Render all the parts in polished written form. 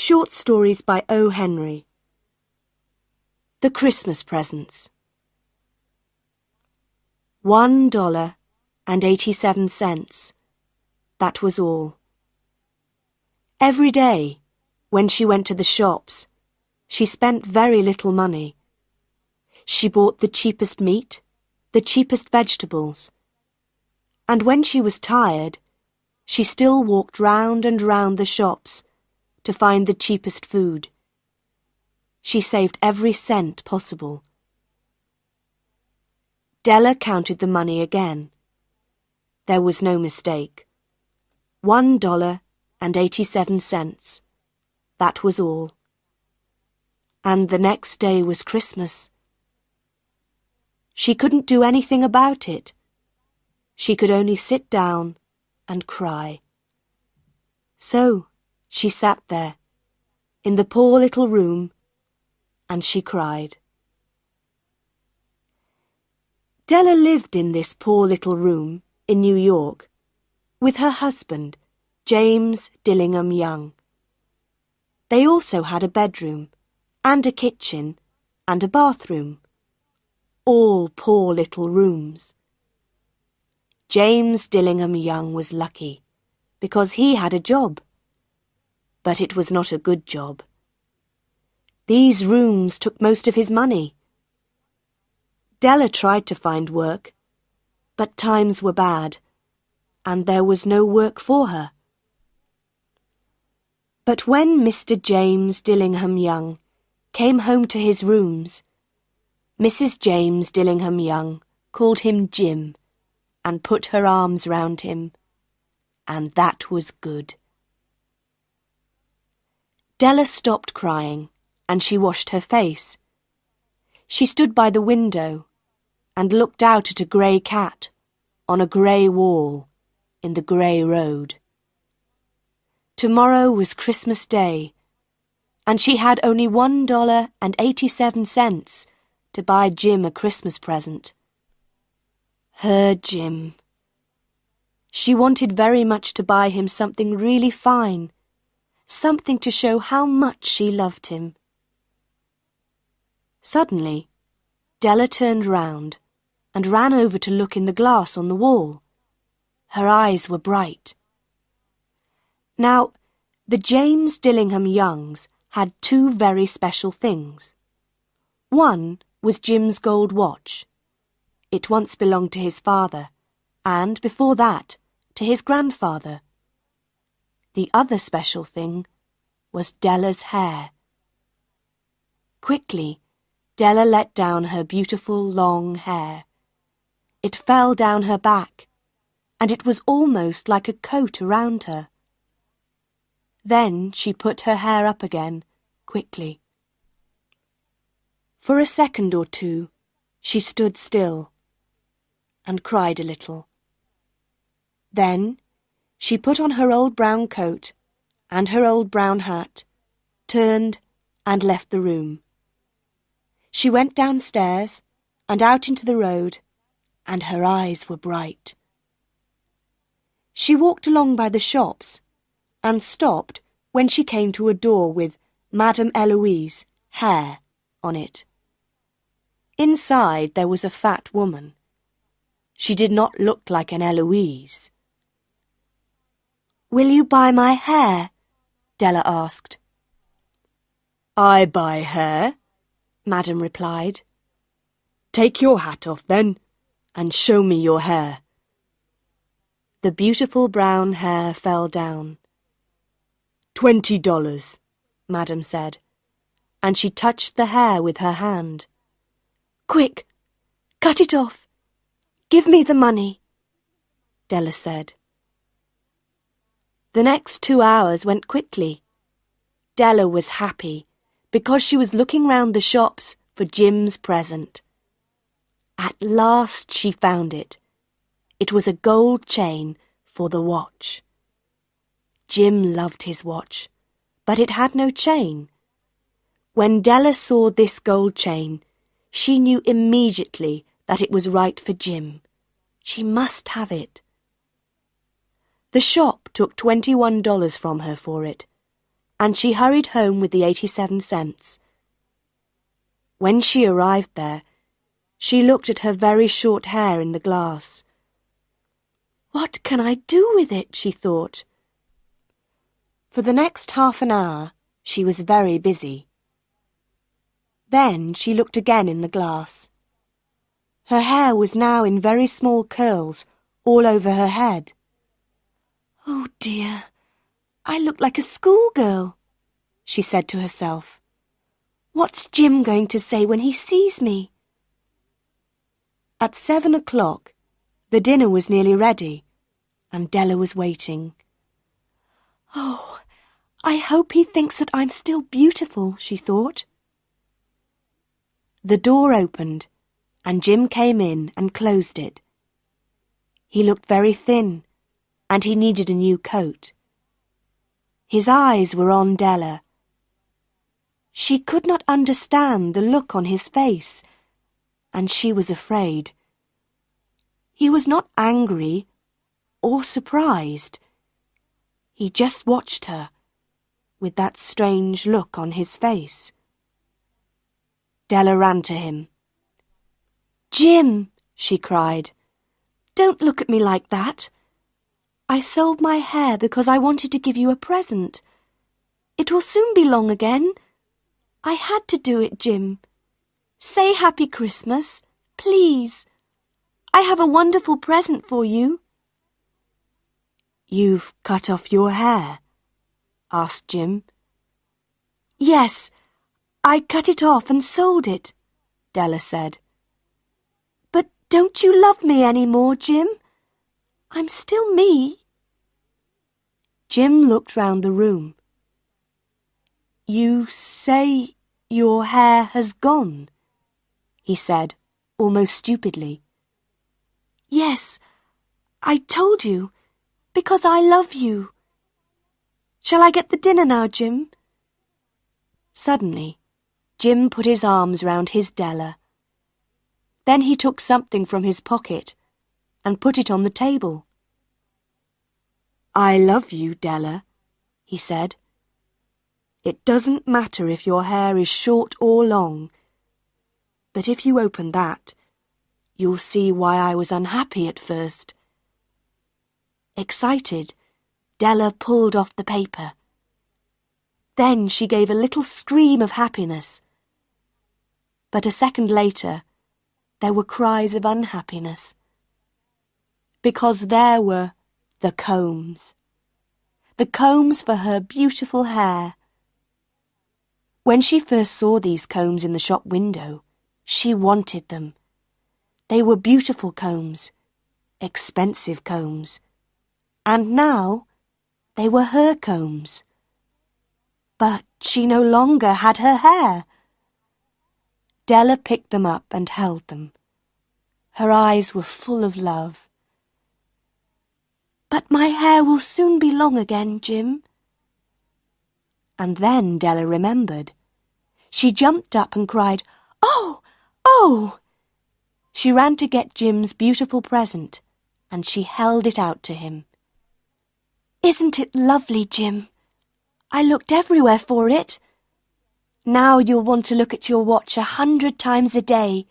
Short stories by O. Henry. The Christmas Presents. $1.87. That was all. Every day, when she went to the shops, she spent very little money. She bought the cheapest meat, the cheapest vegetables, and when she was tired, she still walked round and round the shops to find the cheapest food. She saved every cent possible. Della counted the money again. There was no mistake. $1.87. That was all. And the next day was Christmas. She couldn't do anything about it. She could only sit down and cry. So she sat there, in the poor little room, and she cried. Della lived in this poor little room in New York with her husband, James Dillingham Young. They also had a bedroom and a kitchen and a bathroom, all poor little rooms. James Dillingham Young was lucky because he had a job. But it was not a good job. These rooms took most of his money. Della tried to find work, but times were bad, and there was no work for her. But when Mr. James Dillingham Young came home to his rooms, Mrs. James Dillingham Young called him Jim and put her arms round him, and that was good. Della stopped crying, and she washed her face. She stood by the window and looked out at a grey cat on a grey wall in the grey road. Tomorrow was Christmas Day, and she had only $1.87 to buy Jim a Christmas present. Her Jim. She wanted very much to buy him something really fine, something to show how much she loved him. Suddenly, Della turned round and ran over to look in the glass on the wall. Her eyes were bright. Now, the James Dillingham Youngs had two very special things. One was Jim's gold watch. It once belonged to his father, and before that, to his grandfather. The other special thing was Della's hair. Quickly, Della let down her beautiful long hair. It fell down her back, and it was almost like a coat around her. Then she put her hair up again, quickly. For a second or two, she stood still and cried a little. Then she put on her old brown coat and her old brown hat, turned and left the room. She went downstairs and out into the road, and her eyes were bright. She walked along by the shops and stopped when she came to a door with Madame Eloise, hair, on it. Inside there was a fat woman. She did not look like an Eloise. "Will you buy my hair?" Della asked. "I buy hair," Madame replied. "Take your hat off, then, and show me your hair." The beautiful brown hair fell down. $20, Madame said, and she touched the hair with her hand. "Quick, cut it off. Give me the money," Della said. The next 2 hours went quickly. Della was happy because she was looking round the shops for Jim's present. At last she found it. It was a gold chain for the watch. Jim loved his watch, but it had no chain. When Della saw this gold chain, she knew immediately that it was right for Jim. She must have it. The shop took $21 from her for it, and she hurried home with the 87 cents. When she arrived there, she looked at her very short hair in the glass. "What can I do with it?" she thought. For the next half an hour, she was very busy. Then she looked again in the glass. Her hair was now in very small curls all over her head. "Oh dear, I look like a schoolgirl," she said to herself. "What's Jim going to say when he sees me?" At 7 o'clock, the dinner was nearly ready, and Della was waiting. "Oh, I hope he thinks that I'm still beautiful," she thought. The door opened, and Jim came in and closed it. He looked very thin, and he needed a new coat. His eyes were on Della. She could not understand the look on his face, and she was afraid. He was not angry or surprised. He just watched her, with that strange look on his face. Della ran to him. "Jim," she cried, "don't look at me like that. I sold my hair because I wanted to give you a present. It will soon be long again. I had to do it, Jim. Say Happy Christmas, please. I have a wonderful present for you." "You've cut off your hair?" asked Jim. "Yes, I cut it off and sold it," Della said. "But don't you love me any more, Jim? I'm still me." Jim looked round the room. "You say your hair has gone?" he said, almost stupidly. "Yes, I told you, because I love you. Shall I get the dinner now, Jim?" Suddenly, Jim put his arms round his Della. Then he took something from his pocket and put it on the table. "I love you, Della," he said. "It doesn't matter if your hair is short or long, but if you open that, you'll see why I was unhappy at first." Excited, Della pulled off the paper. Then she gave a little scream of happiness. But a second later, there were cries of unhappiness. Because there were the combs for her beautiful hair. When she first saw these combs in the shop window, she wanted them. They were beautiful combs, expensive combs, and now they were her combs. But she no longer had her hair. Della picked them up and held them. Her eyes were full of love. "But my hair will soon be long again, Jim." And then Della remembered. She jumped up and cried, "Oh! Oh!" She ran to get Jim's beautiful present, and she held it out to him. "Isn't it lovely, Jim? I looked everywhere for it. Now you'll want to look at your watch 100 times a day.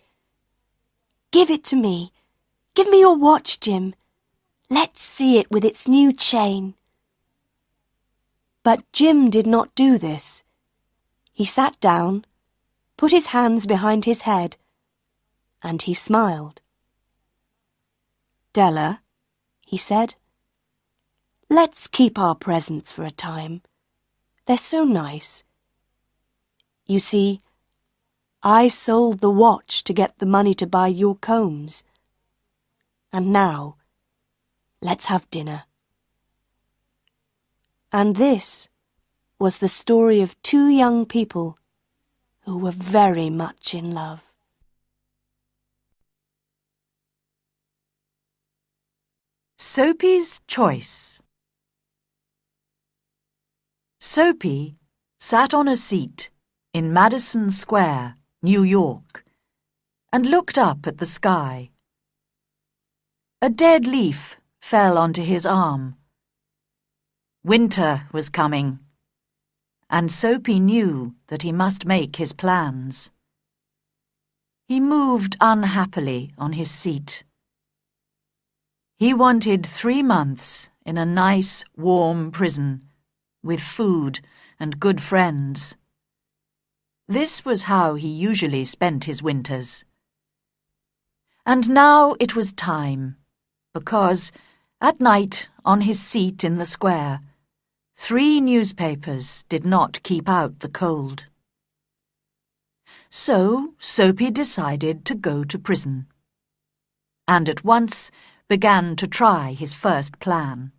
Give it to me. Give me your watch, Jim. Let's see it with its new chain." But Jim did not do this. He sat down, put his hands behind his head, and he smiled. "Della," he said, "let's keep our presents for a time. They're so nice. You see, I sold the watch to get the money to buy your combs. And now, let's have dinner." And this was the story of two young people who were very much in love. Soapy's Choice. Soapy sat on a seat in Madison Square, New York, and looked up at the sky. A dead leaf fell onto his arm. Winter was coming, and Soapy knew that he must make his plans. He moved unhappily on his seat. He wanted 3 months in a nice, warm prison, with food and good friends. This was how he usually spent his winters. And now it was time, because, at night, on his seat in the square, 3 newspapers did not keep out the cold. So Soapy decided to go to prison, and at once began to try his first plan.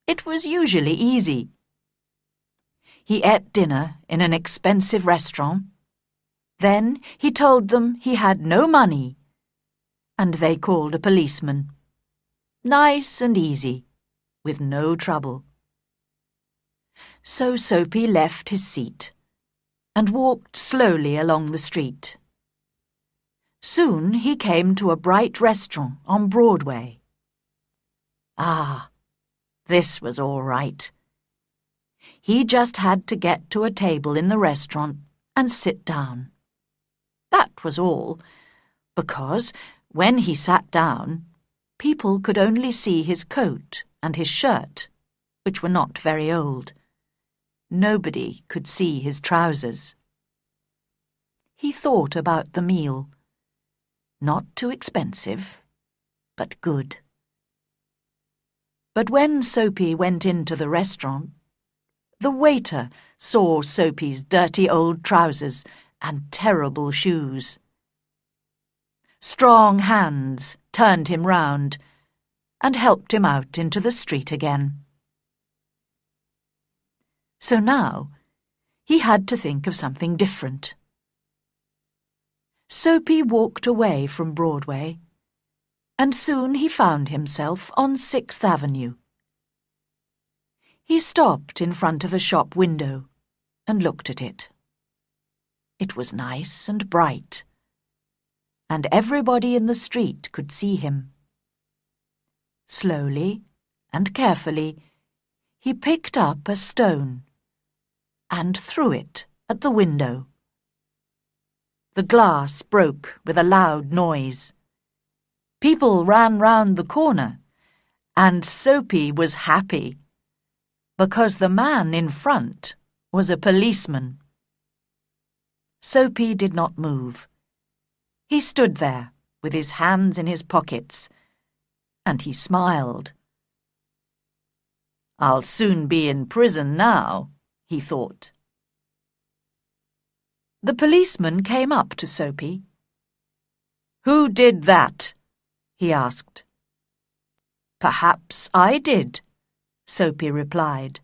It was usually easy. He ate dinner in an expensive restaurant. Then he told them he had no money, and they called a policeman. Nice and easy, with no trouble. So Soapy left his seat and walked slowly along the street. Soon he came to a bright restaurant on Broadway. Ah, this was all right. He just had to get to a table in the restaurant and sit down. That was all, because when he sat down, people could only see his coat and his shirt, which were not very old. Nobody could see his trousers. He thought about the meal. Not too expensive, but good. But when Soapy went into the restaurant, the waiter saw Soapy's dirty old trousers and terrible shoes. Strong hands turned him round and helped him out into the street again. So now he had to think of something different. Soapy walked away from Broadway, and soon he found himself on 6th Avenue. He stopped in front of a shop window and looked at it. It was nice and bright, and everybody in the street could see him. Slowly and carefully, he picked up a stone and threw it at the window. The glass broke with a loud noise. People ran round the corner, and Soapy was happy, because the man in front was a policeman. Soapy did not move. He stood there with his hands in his pockets, and he smiled. "I'll soon be in prison now," he thought. The policeman came up to Soapy. "Who did that?" he asked. "Perhaps I did," Soapy replied.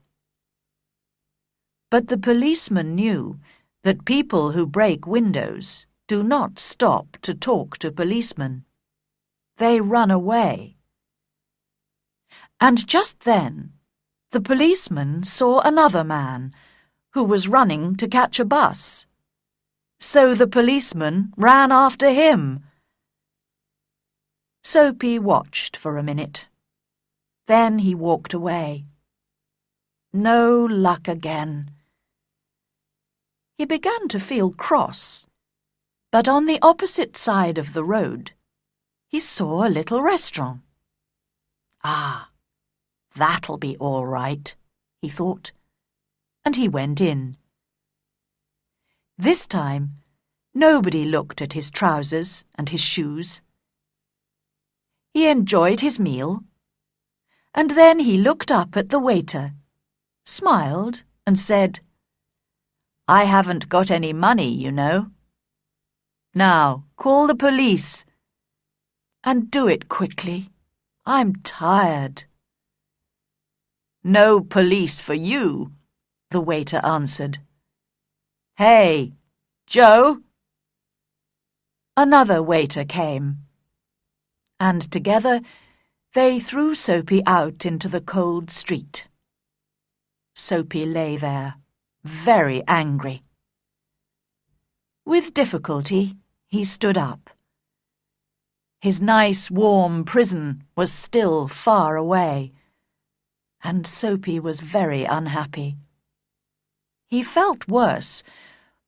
But the policeman knew that people who break windows do not stop to talk to policemen. They run away. And just then, the policeman saw another man who was running to catch a bus. So the policeman ran after him. Soapy watched for a minute. Then he walked away. No luck again. He began to feel cross, but on the opposite side of the road, he saw a little restaurant. Ah, that'll be all right, he thought, and he went in. This time, nobody looked at his trousers and his shoes. He enjoyed his meal, and then he looked up at the waiter, smiled, and said, "I haven't got any money, you know. Now, call the police. And do it quickly. I'm tired." "No police for you," the waiter answered. "Hey, Joe!" Another waiter came, and together they threw Soapy out into the cold street. Soapy lay there, very angry. With difficulty, he stood up. His nice, warm prison was still far away, and Soapy was very unhappy. He felt worse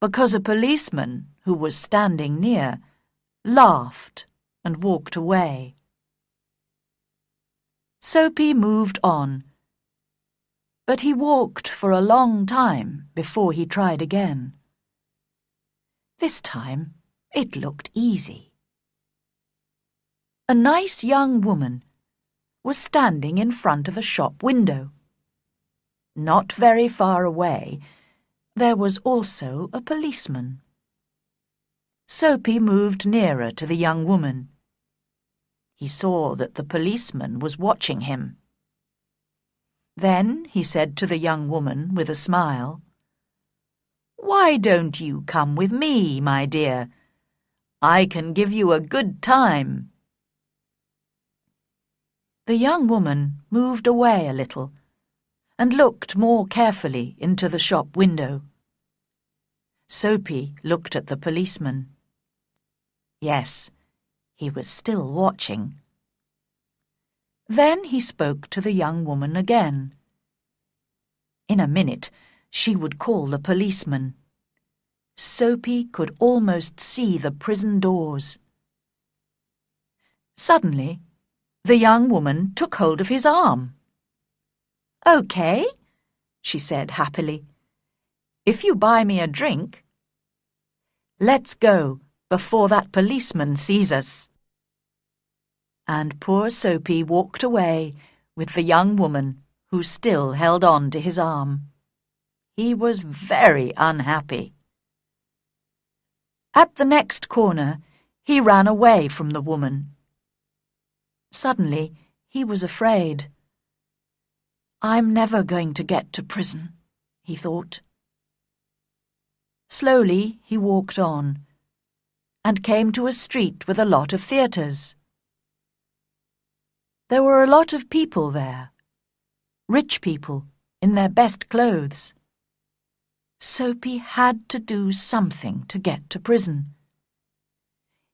because a policeman who was standing near laughed and walked away. Soapy moved on, but he walked for a long time before he tried again. This time it looked easy. A nice young woman was standing in front of a shop window. Not very far away, there was also a policeman. Soapy moved nearer to the young woman. He saw that the policeman was watching him. Then he said to the young woman with a smile, "Why don't you come with me, my dear? I can give you a good time." The young woman moved away a little and looked more carefully into the shop window. Soapy looked at the policeman. Yes, he was still watching. Then he spoke to the young woman again. In a minute, she would call the policeman. Soapy could almost see the prison doors. Suddenly, the young woman took hold of his arm. "Okay," she said happily. "If you buy me a drink. Let's go before that policeman sees us." And poor Soapy walked away with the young woman who still held on to his arm. He was very unhappy. At the next corner, he ran away from the woman. Suddenly, he was afraid. "I'm never going to get to prison," he thought. Slowly, he walked on and came to a street with a lot of theatres. There were a lot of people there, rich people in their best clothes. Soapy had to do something to get to prison.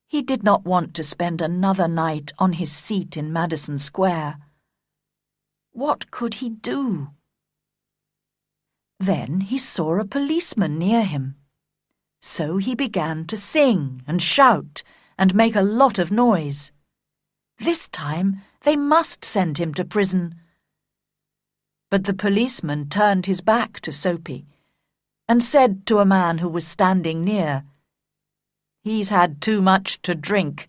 He did not want to spend another night on his seat in Madison Square. What could he do? Then he saw a policeman near him. So he began to sing and shout and make a lot of noise. This time they must send him to prison. But the policeman turned his back to Soapy and said to a man who was standing near, "He's had too much to drink,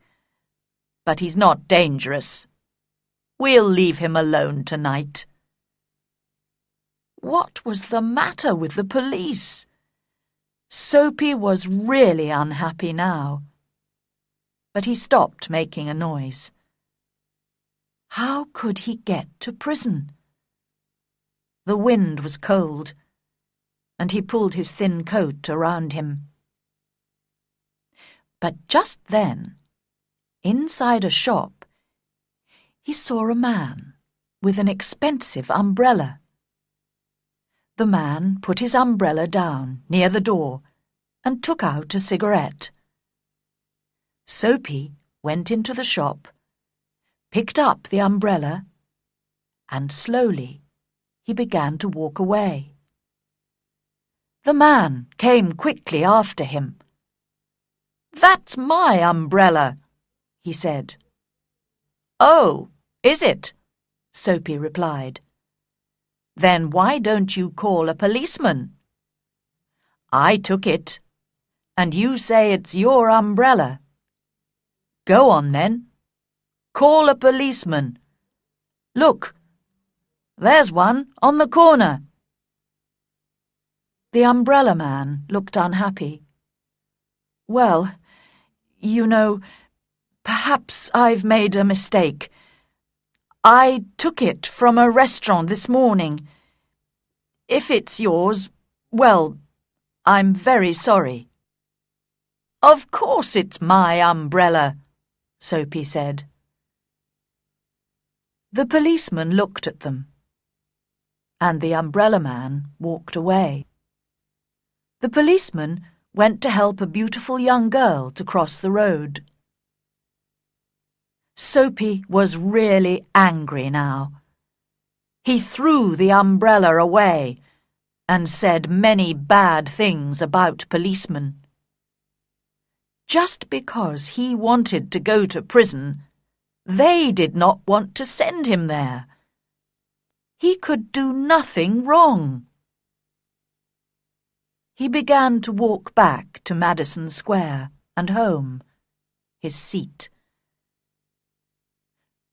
but he's not dangerous. We'll leave him alone tonight." What was the matter with the police? Soapy was really unhappy now. But he stopped making a noise. How could he get to prison? The wind was cold, and he pulled his thin coat around him. But just then, inside a shop, he saw a man with an expensive umbrella. The man put his umbrella down near the door and took out a cigarette. Soapy went into the shop, picked up the umbrella, and slowly he began to walk away. The man came quickly after him. "That's my umbrella," he said. "Oh, is it?" Soapy replied. "Then why don't you call a policeman? I took it, and you say it's your umbrella. Go on then. Call a policeman. Look, there's one on the corner." The umbrella man looked unhappy. "Well, you know, perhaps I've made a mistake. I took it from a restaurant this morning. If it's yours, well, I'm very sorry." "Of course it's my umbrella," Soapy said. The policeman looked at them, and the umbrella man walked away. The policeman went to help a beautiful young girl to cross the road. Soapy was really angry now. He threw the umbrella away and said many bad things about policemen. Just because he wanted to go to prison, they did not want to send him there. He could do nothing wrong. He began to walk back to Madison Square and home, his seat.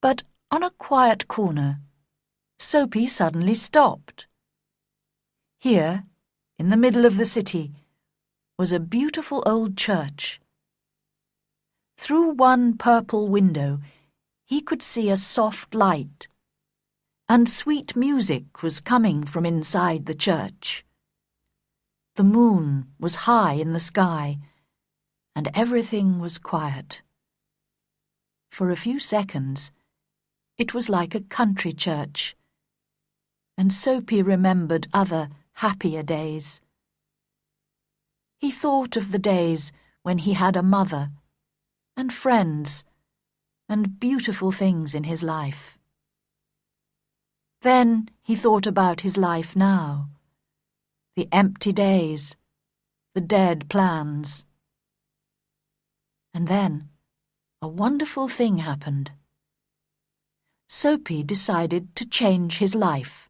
But on a quiet corner, Soapy suddenly stopped. Here, in the middle of the city, was a beautiful old church. Through one purple window, he could see a soft light, and sweet music was coming from inside the church. The moon was high in the sky, and everything was quiet. For a few seconds, it was like a country church, and Soapy remembered other, happier days. He thought of the days when he had a mother, and friends, and beautiful things in his life. Then he thought about his life now, the empty days, the dead plans. And then a wonderful thing happened. Soapy decided to change his life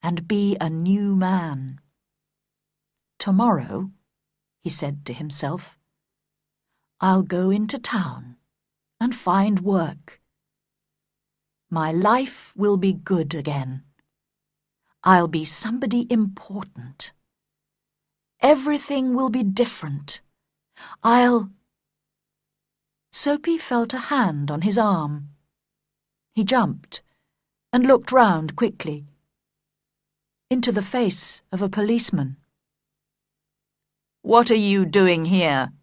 and be a new man. Tomorrow, he said to himself, I'll go into town and find work. My life will be good again. I'll be somebody important. Everything will be different. Soapy felt a hand on his arm. He jumped and looked round quickly into the face of a policeman. "What are you doing here?"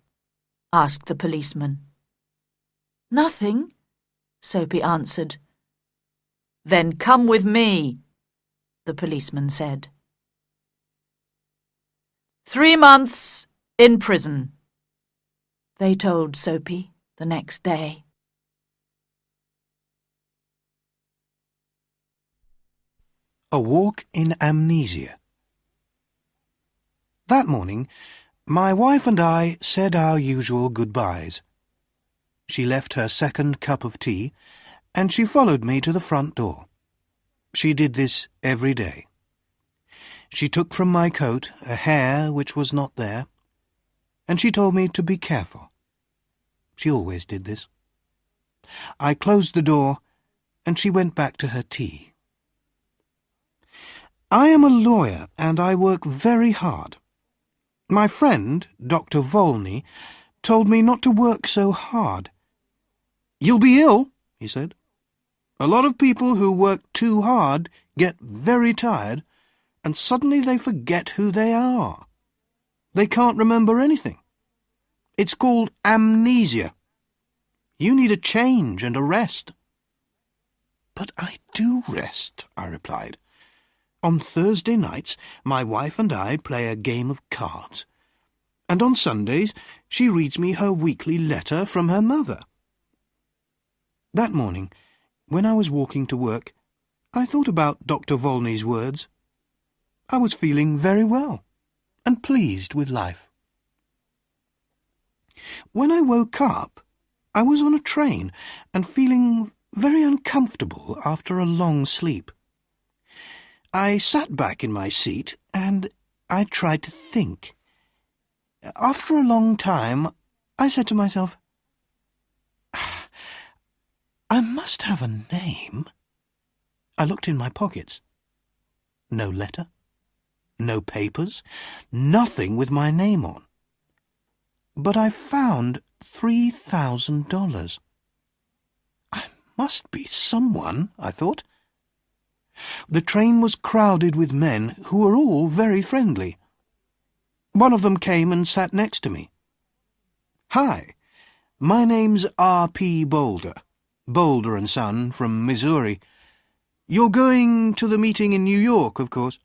asked the policeman. "Nothing," Soapy answered. "Then come with me," the policeman said. 3 months in prison, they told Soapy the next day. A walk in amnesia. That morning, my wife and I said our usual goodbyes. She left her second cup of tea, and she followed me to the front door. She did this every day. She took from my coat a hair which was not there, and she told me to be careful. She always did this. I closed the door, and she went back to her tea. I am a lawyer, and I work very hard. My friend, Dr. Volney, told me not to work so hard. "You'll be ill," he said. "A lot of people who work too hard get very tired, and suddenly they forget who they are. They can't remember anything. It's called amnesia. You need a change and a rest." "But I do rest," I replied. "On Thursday nights, my wife and I play a game of cards, and on Sundays she reads me her weekly letter from her mother." That morning, when I was walking to work, I thought about Dr. Volney's words. I was feeling very well and pleased with life. When I woke up, I was on a train and feeling very uncomfortable after a long sleep. I sat back in my seat and I tried to think. After a long time, I said to myself, "I must have a name." I looked in my pockets. No letter, no papers, nothing with my name on. But I found $3,000. I must be someone, I thought. The train was crowded with men who were all very friendly. One of them came and sat next to me. "Hi, my name's R.P. Boulder, Boulder & Son from Missouri. You're going to the meeting in New York, of course.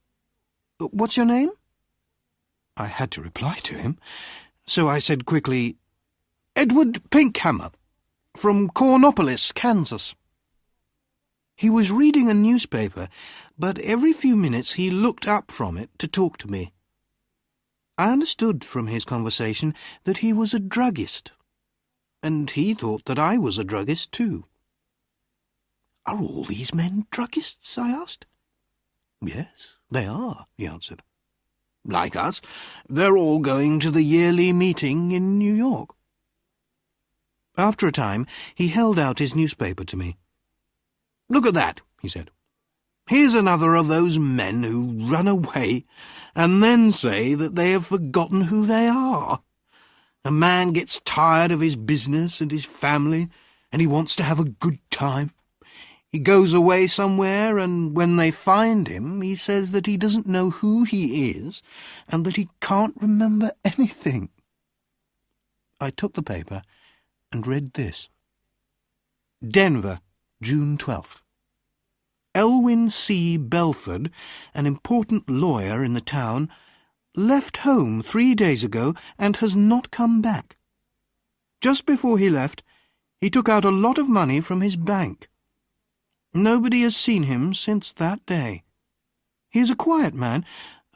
What's your name?" I had to reply to him, so I said quickly, "Edward Pinkhammer, from Cornopolis, Kansas." He was reading a newspaper, but every few minutes he looked up from it to talk to me. I understood from his conversation that he was a druggist, and he thought that I was a druggist too. "Are all these men druggists?" I asked. "Yes, they are," he answered. "Like us, they're all going to the yearly meeting in New York." After a time, he held out his newspaper to me. "Look at that," he said. "Here's another of those men who run away and then say that they have forgotten who they are. A man gets tired of his business and his family, and he wants to have a good time. He goes away somewhere, and when they find him, he says that he doesn't know who he is and that he can't remember anything." I took the paper and read this. Denver, June 12th. Elwyn C. Belford, an important lawyer in the town, left home 3 days ago and has not come back. Just before he left, he took out a lot of money from his bank. Nobody has seen him since that day. He is a quiet man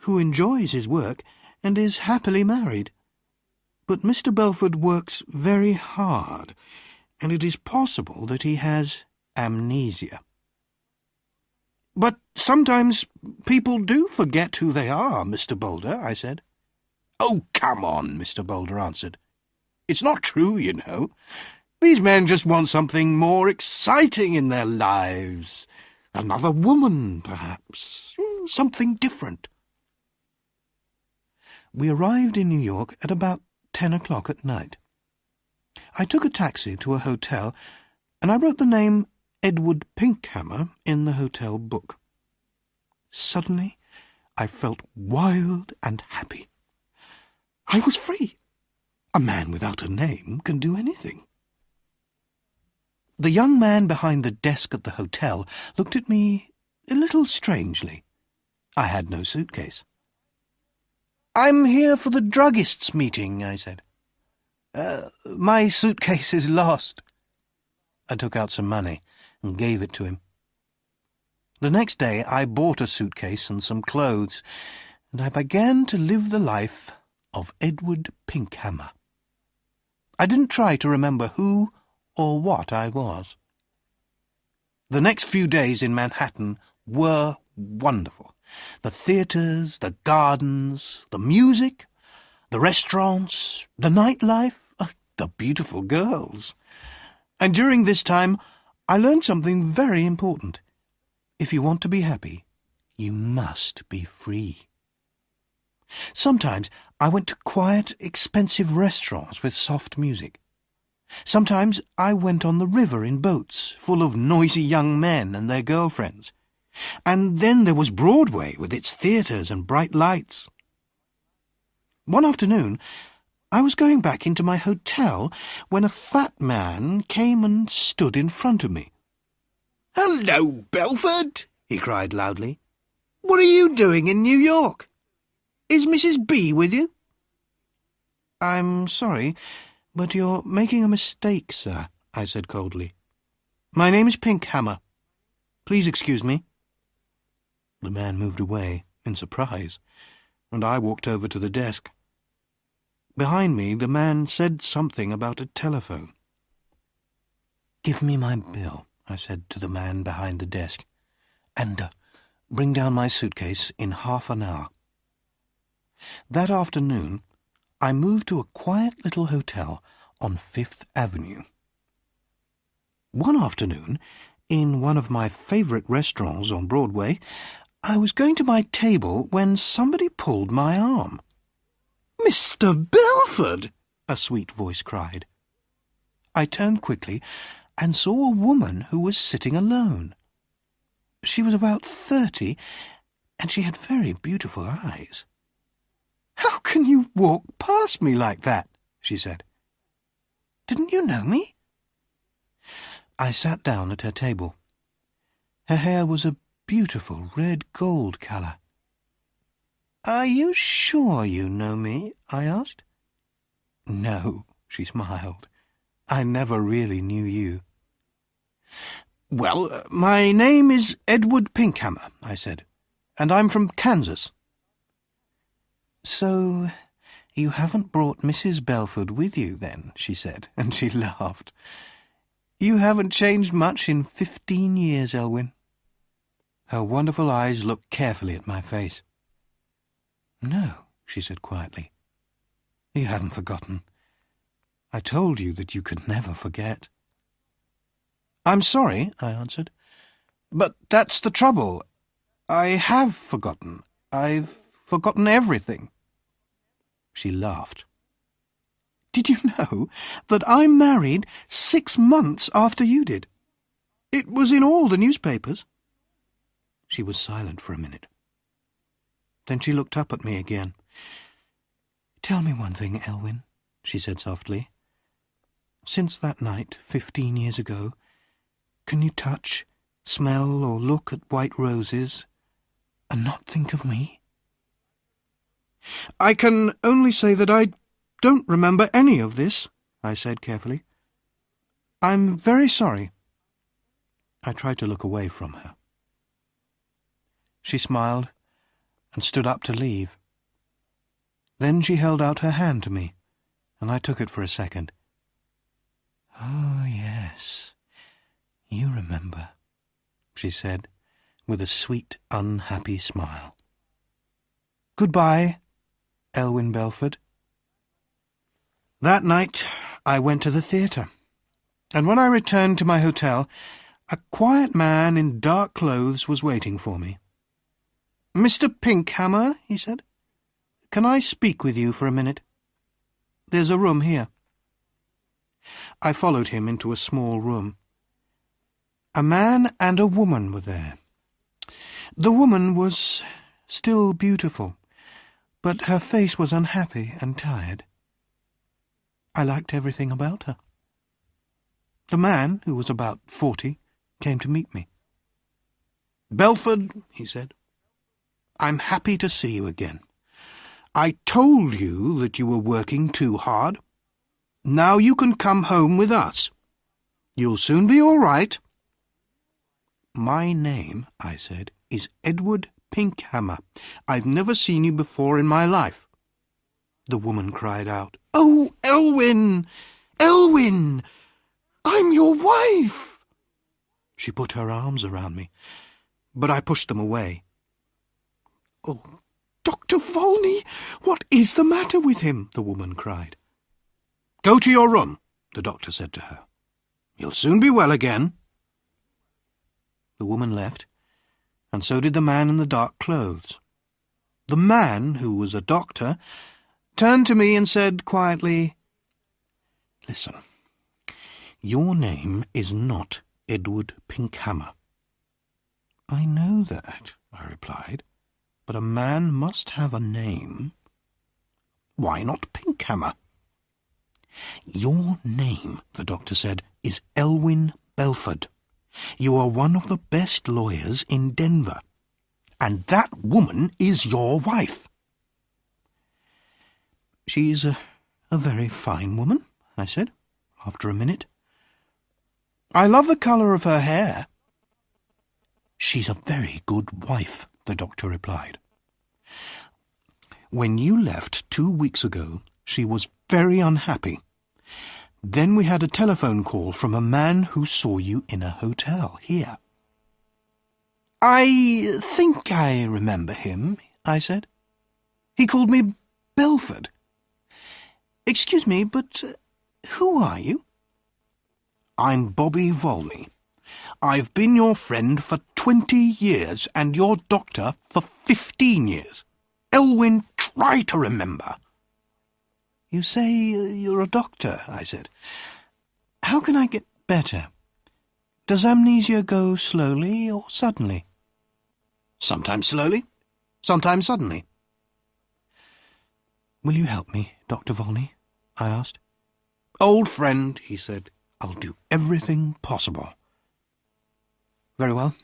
who enjoys his work and is happily married. But Mr. Belford works very hard, and it is possible that he has amnesia. "But sometimes people do forget who they are, Mr. Boulder," I said. "Oh, come on," Mr. Boulder answered. "It's not true, you know. These men just want something more exciting in their lives. Another woman, perhaps. Something different." We arrived in New York at about 10 o'clock at night. I took a taxi to a hotel, and I wrote the name Edward Pinkhammer in the hotel book. Suddenly, I felt wild and happy. I was free. A man without a name can do anything. The young man behind the desk at the hotel looked at me a little strangely. I had no suitcase. "I'm here for the druggists' meeting," I said. My suitcase is lost." I took out some money and gave it to him. The next day I bought a suitcase and some clothes, and I began to live the life of Edward Pinkhammer. I didn't try to remember who or what I was. The next few days in Manhattan were wonderful. The theatres, the gardens, the music, the restaurants, the nightlife, the beautiful girls. And during this time, I learned something very important. If you want to be happy, you must be free. Sometimes I went to quiet, expensive restaurants with soft music. Sometimes I went on the river in boats full of noisy young men and their girlfriends. And then there was Broadway with its theatres and bright lights. One afternoon, I was going back into my hotel when a fat man came and stood in front of me. "Hello, Belford!" he cried loudly. "What are you doing in New York? Is Mrs. B with you?" "I'm sorry, but you're making a mistake, sir," I said coldly. "My name is Pinkhammer. Please excuse me." The man moved away in surprise, and I walked over to the desk. Behind me, the man said something about a telephone. "Give me my bill," I said to the man behind the desk, "and bring down my suitcase in half an hour." That afternoon, I moved to a quiet little hotel on Fifth Avenue. One afternoon, in one of my favourite restaurants on Broadway, I was going to my table when somebody pulled my arm. "Mr. Belford!" a sweet voice cried. I turned quickly and saw a woman who was sitting alone. She was about 30, and she had very beautiful eyes. "How can you walk past me like that?" she said. "Didn't you know me?" I sat down at her table. Her hair was a beautiful red-gold colour. "Are you sure you know me?" I asked. "No," she smiled. "I never really knew you." Well, my name is Edward Pinkhammer, I said, and I'm from Kansas. So you haven't brought Mrs. Belford with you, then, she said, and she laughed. You haven't changed much in 15 years, Elwyn. Her wonderful eyes looked carefully at my face. No, she said quietly. You haven't forgotten. I told you that you could never forget. I'm sorry, I answered, but that's the trouble. I have forgotten. I've forgotten everything. She laughed. Did you know that I married 6 months after you did? It was in all the newspapers. She was silent for a minute. Then she looked up at me again. Tell me one thing, Elwyn, she said softly. Since that night, 15 years ago, can you touch, smell, or look at white roses and not think of me? I can only say that I don't remember any of this, I said carefully. I'm very sorry. I tried to look away from her. She smiled and stood up to leave. Then she held out her hand to me, and I took it for a second. Oh, yes, you remember, she said, with a sweet, unhappy smile. Goodbye, Elwyn Belford. That night I went to the theatre, and when I returned to my hotel, a quiet man in dark clothes was waiting for me. Mr. Pinkhammer, he said, can I speak with you for a minute? There's a room here. I followed him into a small room. A man and a woman were there. The woman was still beautiful, but her face was unhappy and tired. I liked everything about her. The man, who was about 40, came to meet me. Belford, he said, I'm happy to see you again. I told you that you were working too hard. Now you can come home with us. You'll soon be all right. My name, I said, is Edward Pinkhammer. I've never seen you before in my life. The woman cried out, Oh, Elwyn! Elwyn! I'm your wife! She put her arms around me, but I pushed them away. Oh, Dr. Volney, what is the matter with him? The woman cried. Go to your room, the doctor said to her. You'll soon be well again. The woman left, and so did the man in the dark clothes. The man, who was a doctor, turned to me and said quietly, Listen, your name is not Edward Pinkhammer. I know that, I replied, but a man must have a name. Why not Pinkhammer? Your name, the doctor said, is Elwyn Belford. You are one of the best lawyers in Denver, and that woman is your wife. She's a very fine woman, I said, after a minute. I love the colour of her hair. She's a very good wife, the doctor replied. When you left 2 weeks ago, she was very unhappy. Then we had a telephone call from a man who saw you in a hotel here. I think I remember him, I said. He called me Belford. Excuse me, but who are you? I'm Bobby Volney. I've been your friend for 20 years and your doctor for 15 years. Elwyn, try to remember. You say you're a doctor, I said. How can I get better? Does amnesia go slowly or suddenly? Sometimes slowly, sometimes suddenly. Will you help me, Dr. Volney? I asked. Old friend, he said. I'll do everything possible. Very well.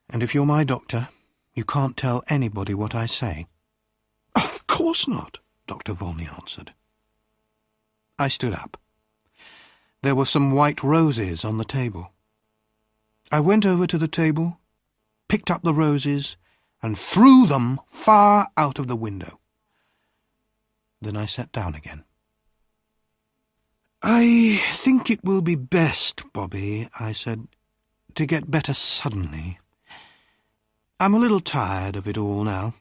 And if you're my doctor, you can't tell anybody what I say. Of course not, Dr. Volney answered. I stood up. There were some white roses on the table. I went over to the table, picked up the roses, and threw them far out of the window. Then I sat down again. "I think it will be best, Bobby," I said, "to get better suddenly. I'm a little tired of it all now.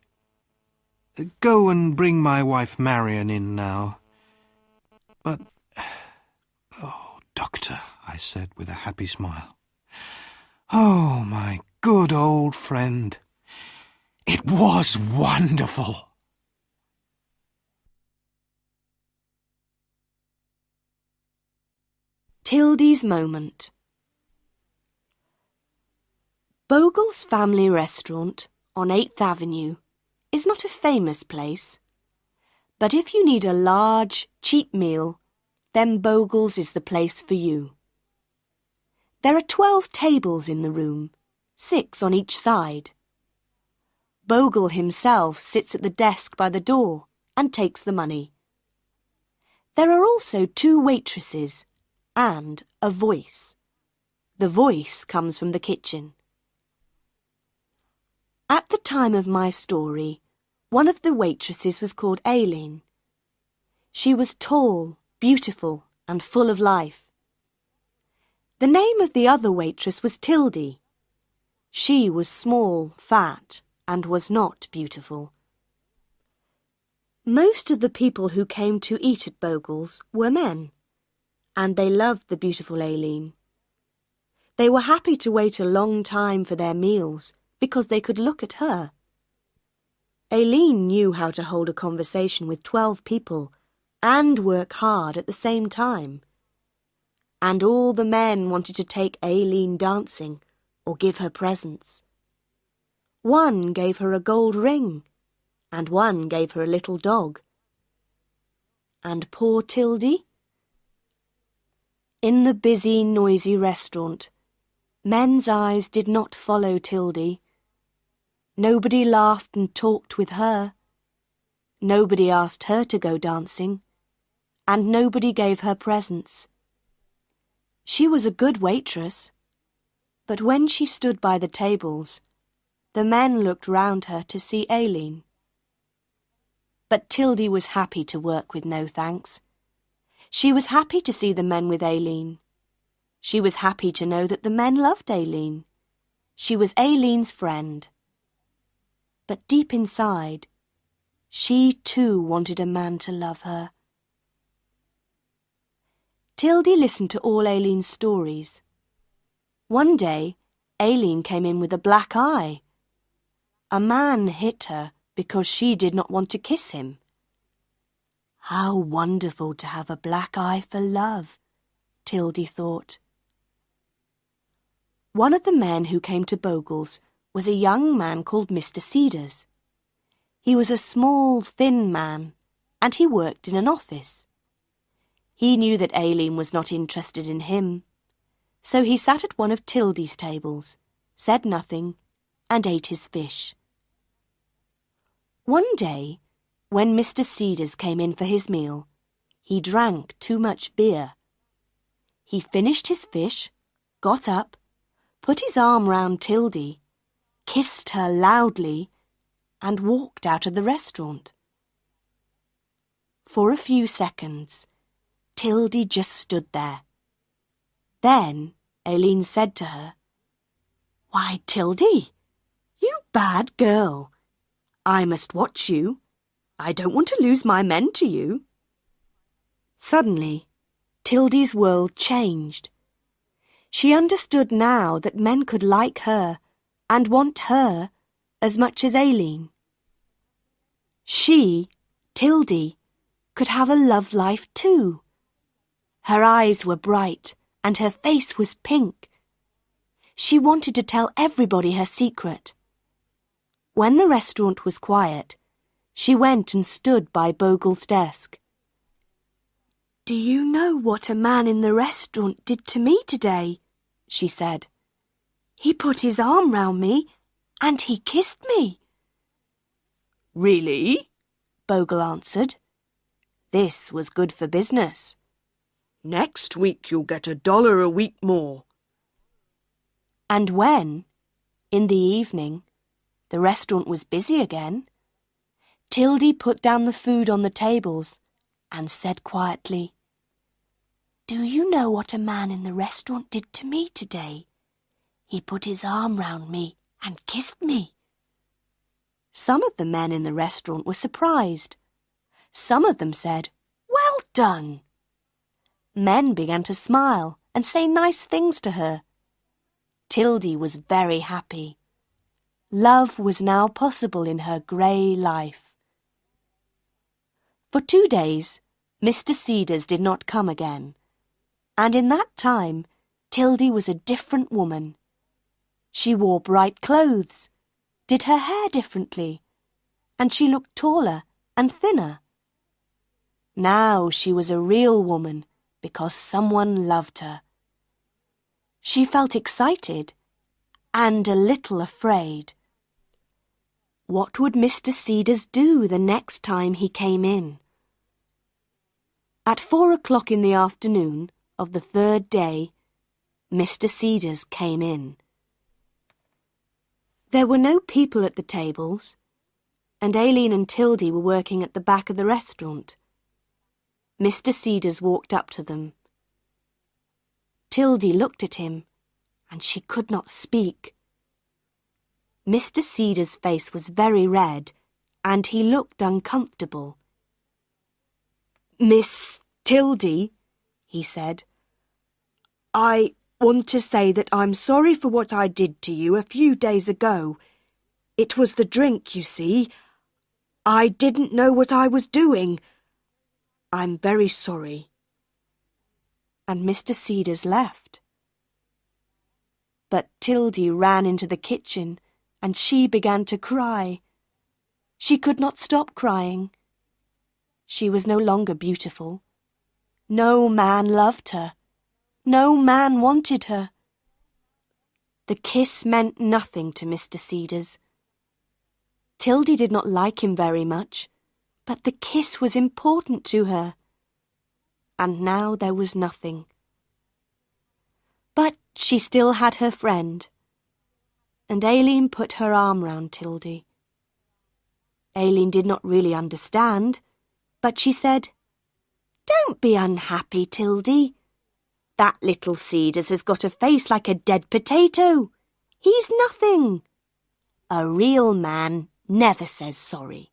Go and bring my wife Marion in now." "But, oh, Doctor," I said with a happy smile. "Oh, my good old friend. It was wonderful." Tildy's moment. Bogle's Family Restaurant on 8th Avenue is not a famous place, but if you need a large, cheap meal, then Bogle's is the place for you. There are 12 tables in the room, 6 on each side. Bogle himself sits at the desk by the door and takes the money. There are also 2 waitresses and a voice. The voice comes from the kitchen. At the time of my story, one of the waitresses was called Aileen. She was tall, beautiful, and full of life. The name of the other waitress was Tildy. She was small, fat, and was not beautiful. Most of the people who came to eat at Bogle's were men, and they loved the beautiful Aileen. They were happy to wait a long time for their meals because they could look at her. Aileen knew how to hold a conversation with 12 people and work hard at the same time. And all the men wanted to take Aileen dancing or give her presents. One gave her a gold ring, and one gave her a little dog. And poor Tildy? In the busy, noisy restaurant, men's eyes did not follow Tildy. Nobody laughed and talked with her. Nobody asked her to go dancing, and nobody gave her presents. She was a good waitress, but when she stood by the tables, the men looked round her to see Aileen. But Tildy was happy to work with no thanks. She was happy to see the men with Aileen. She was happy to know that the men loved Aileen. She was Aileen's friend. But deep inside, she too wanted a man to love her. Tildy listened to all Aileen's stories. One day, Aileen came in with a black eye. A man hit her because she did not want to kiss him. How wonderful to have a black eye for love, Tildy thought. One of the men who came to Bogle's was a young man called Mr. Cedars. He was a small, thin man, and he worked in an office. He knew that Aileen was not interested in him, so he sat at one of Tildy's tables, said nothing, and ate his fish. One day, when Mr. Cedars came in for his meal, he drank too much beer. He finished his fish, got up, put his arm round Tildy, kissed her loudly, and walked out of the restaurant. For a few seconds, Tildy just stood there. Then Aileen said to her, "Why, Tildy, you bad girl. I must watch you. I don't want to lose my men to you." Suddenly, Tildy's world changed. She understood now that men could like her and want her as much as Aileen. She, Tildy, could have a love life too. Her eyes were bright and her face was pink. She wanted to tell everybody her secret. When the restaurant was quiet, she went and stood by Bogle's desk. "Do you know what a man in the restaurant did to me today?" she said. "He put his arm round me and he kissed me." "Really?" Bogle answered. This was good for business. "Next week you'll get $1 a week more." And when, in the evening, the restaurant was busy again, Tildy put down the food on the tables and said quietly, "Do you know what a man in the restaurant did to me today? He put his arm round me and kissed me." Some of the men in the restaurant were surprised. Some of them said, "Well done." Men began to smile and say nice things to her. Tildy was very happy. Love was now possible in her grey life. For 2 days, Mr. Cedars did not come again, and in that time, Tildy was a different woman. She wore bright clothes, did her hair differently, and she looked taller and thinner. Now she was a real woman because someone loved her. She felt excited and a little afraid. What would Mr. Cedars do the next time he came in? At 4 o'clock in the afternoon of the 3rd day, Mr. Cedars came in. There were no people at the tables, and Aileen and Tildy were working at the back of the restaurant. Mr. Cedars walked up to them. Tildy looked at him, and she could not speak. Mr. Cedars' face was very red, and he looked uncomfortable. "Miss Tildy," he said, "I want to say that I'm sorry for what I did to you a few days ago. It was the drink, you see. I didn't know what I was doing. I'm very sorry." And Mr. Cedars left. But Tildy ran into the kitchen, and she began to cry. She could not stop crying. She was no longer beautiful. No man loved her. No man wanted her. The kiss meant nothing to Mr. Cedars. Tildy did not like him very much, but the kiss was important to her. And now there was nothing. But she still had her friend, and Aileen put her arm round Tildy. Aileen did not really understand, but she said, "Don't be unhappy, Tildy. That little Cedars has got a face like a dead potato. He's nothing. A real man never says sorry."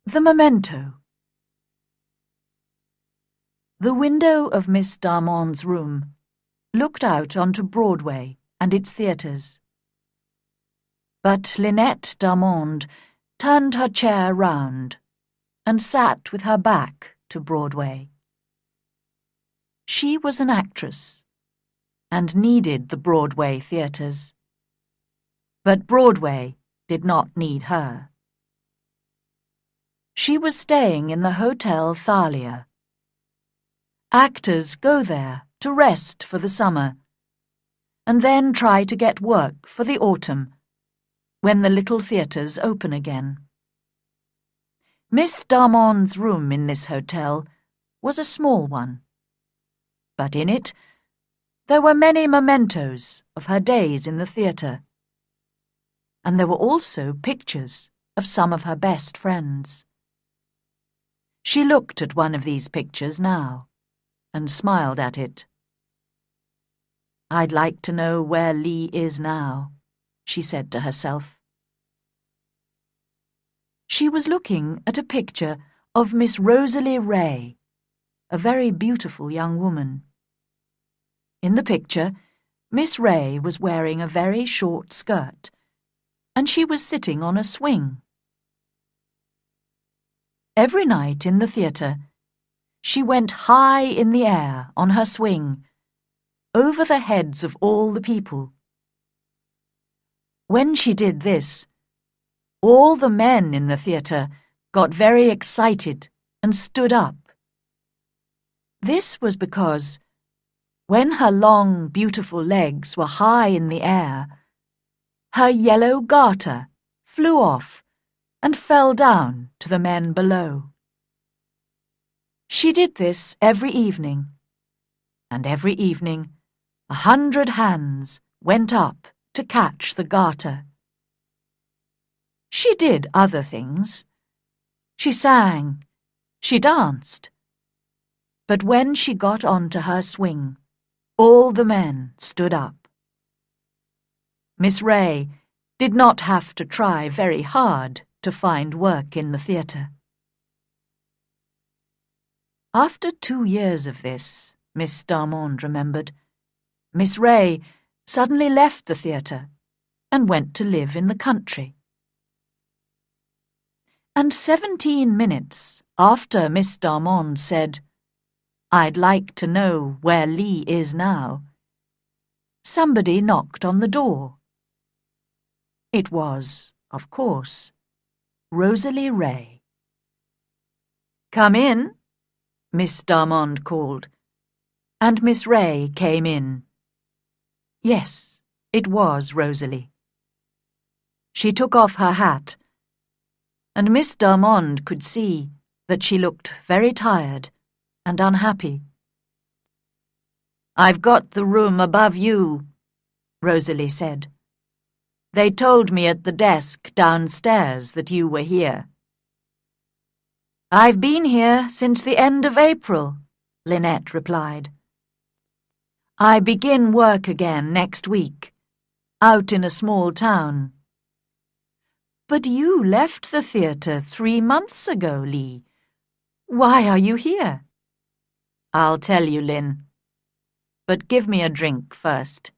The Memento. The window of Miss Darmon's room looked out onto Broadway and its theatres. But Lynette Darmond turned her chair round and sat with her back to Broadway. She was an actress and needed the Broadway theatres. But Broadway did not need her. She was staying in the Hotel Thalia. Actors go there to rest for the summer, and then try to get work for the autumn, when the little theatres open again. Miss Darmon's room in this hotel was a small one, but in it there were many mementos of her days in the theatre, and there were also pictures of some of her best friends. She looked at one of these pictures now, and smiled at it. "I'd like to know where Lee is now," she said to herself. She was looking at a picture of Miss Rosalie Ray, a very beautiful young woman. In the picture, Miss Ray was wearing a very short skirt, and she was sitting on a swing. Every night in the theatre, she went high in the air on her swing, over the heads of all the people. When she did this, all the men in the theatre got very excited and stood up. This was because, when her long, beautiful legs were high in the air, her yellow garter flew off and fell down to the men below. She did this every evening, and every evening 100 hands went up to catch the garter. She did other things. She sang, she danced. But when she got onto her swing, all the men stood up. Miss Ray did not have to try very hard to find work in the theatre. After 2 years of this, Miss Darmond remembered, Miss Ray suddenly left the theatre and went to live in the country. And 17 minutes after Miss Darmond said, "I'd like to know where Lee is now," somebody knocked on the door. It was, of course, Rosalie Ray. "Come in," Miss Darmond called, and Miss Ray came in. Yes, it was Rosalie. She took off her hat, and Miss Darmond could see that she looked very tired and unhappy. "I've got the room above you," Rosalie said. "They told me at the desk downstairs that you were here." "I've been here since the end of April," Lynette replied. "I begin work again next week, out in a small town." "But you left the theatre 3 months ago, Lee. Why are you here?" "I'll tell you, Lynn. But give me a drink first."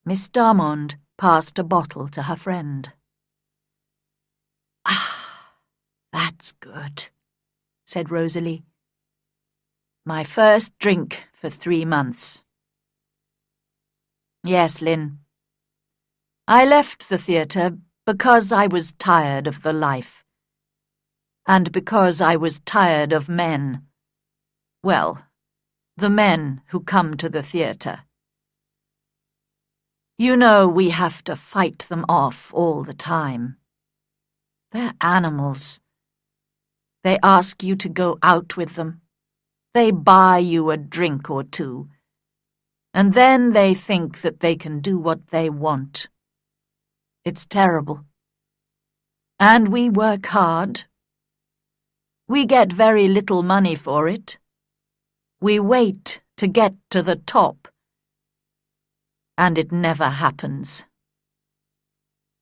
Miss Darmond passed a bottle to her friend. "Ah, that's good," said Rosalie. "My first drink for 3 months. Yes, Lynn. I left the theatre because I was tired of the life. And because I was tired of men. Well, the men who come to the theatre. You know we have to fight them off all the time. They're animals. They ask you to go out with them. They buy you a drink or two. And then they think that they can do what they want. It's terrible. And we work hard. We get very little money for it. We wait to get to the top. And it never happens.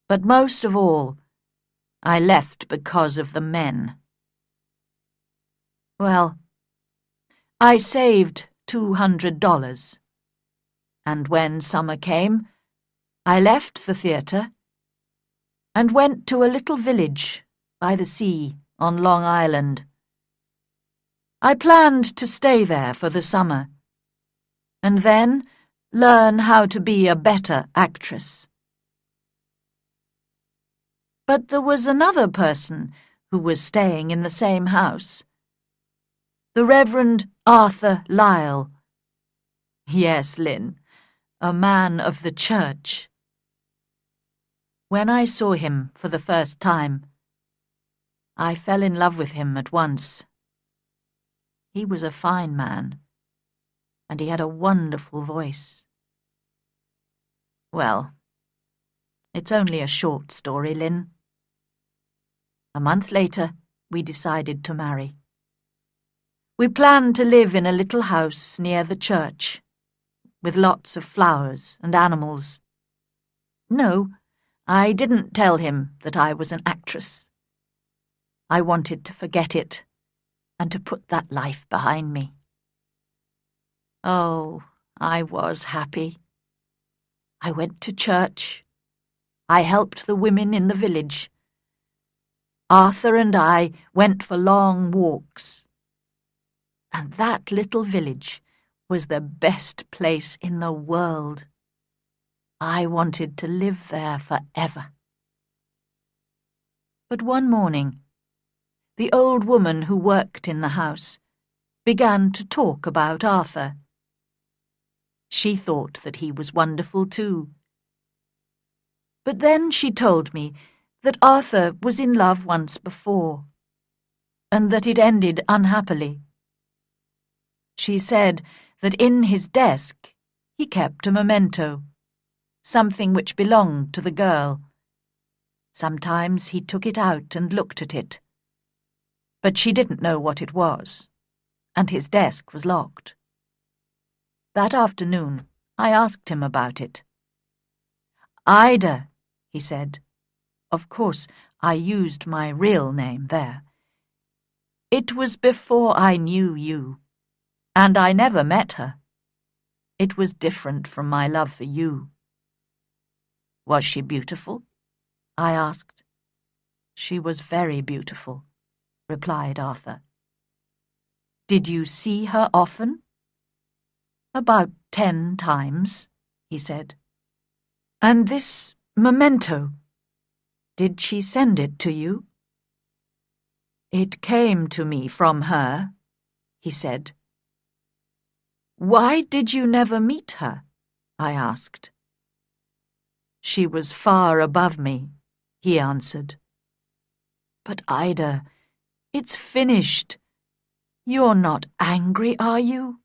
But most of all, I left because of the men. Well, I saved $200. And when summer came, I left the theatre and went to a little village by the sea on Long Island. I planned to stay there for the summer, and then learn how to be a better actress. But there was another person who was staying in the same house. The Reverend Arthur Lyle. Yes, Lynn, a man of the church. When I saw him for the first time, I fell in love with him at once. He was a fine man, and he had a wonderful voice. Well, it's only a short story, Lynn. A month later, we decided to marry. We planned to live in a little house near the church, with lots of flowers and animals. No, I didn't tell him that I was an actress. I wanted to forget it and to put that life behind me. Oh, I was happy. I went to church. I helped the women in the village. Arthur and I went for long walks. And that little village was the best place in the world. I wanted to live there forever. But one morning, the old woman who worked in the house began to talk about Arthur. She thought that he was wonderful too. But then she told me that Arthur was in love once before. and that it ended unhappily. She said that in his desk he kept a memento, something which belonged to the girl. Sometimes he took it out and looked at it, but she didn't know what it was, and his desk was locked. That afternoon, I asked him about it. "Ida," he said. Of course, I used my real name there. "It was before I knew you, and I never met her. It was different from my love for you." "Was she beautiful?" I asked. "She was very beautiful," replied Arthur. "Did you see her often?" "About 10 times, he said. "And this memento, did she send it to you?" "It came to me from her," he said. "Why did you never meet her?" I asked. "She was far above me," he answered. "But Ida, it's finished. You're not angry, are you?"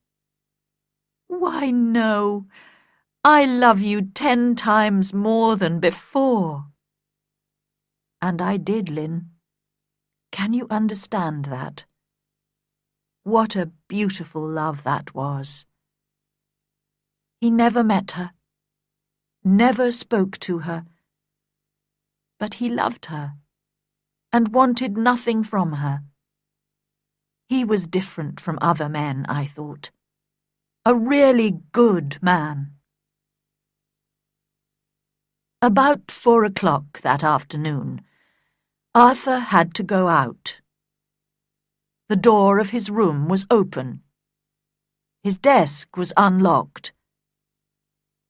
"Why, no. I love you 10 times more than before." And I did, Lynn. Can you understand that? What a beautiful love that was. He never met her, never spoke to her, but he loved her and wanted nothing from her. He was different from other men, I thought. A really good man. About 4 o'clock that afternoon, Arthur had to go out. The door of his room was open. His desk was unlocked,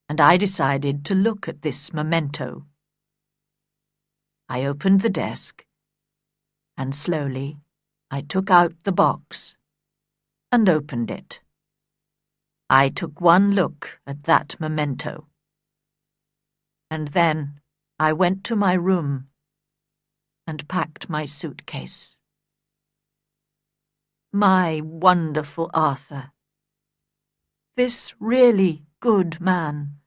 and I decided to look at this memento. I opened the desk, and slowly I took out the box and opened it. I took one look at that memento, and then I went to my room and packed my suitcase. My wonderful Arthur, this really good man,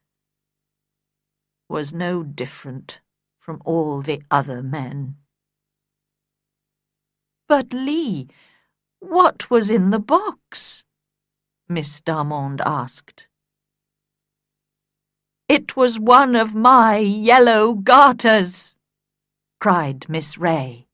was no different from all the other men. "But, Lee, what was in the box?" Miss Darmond asked. "It was one of my yellow garters," cried Miss Ray.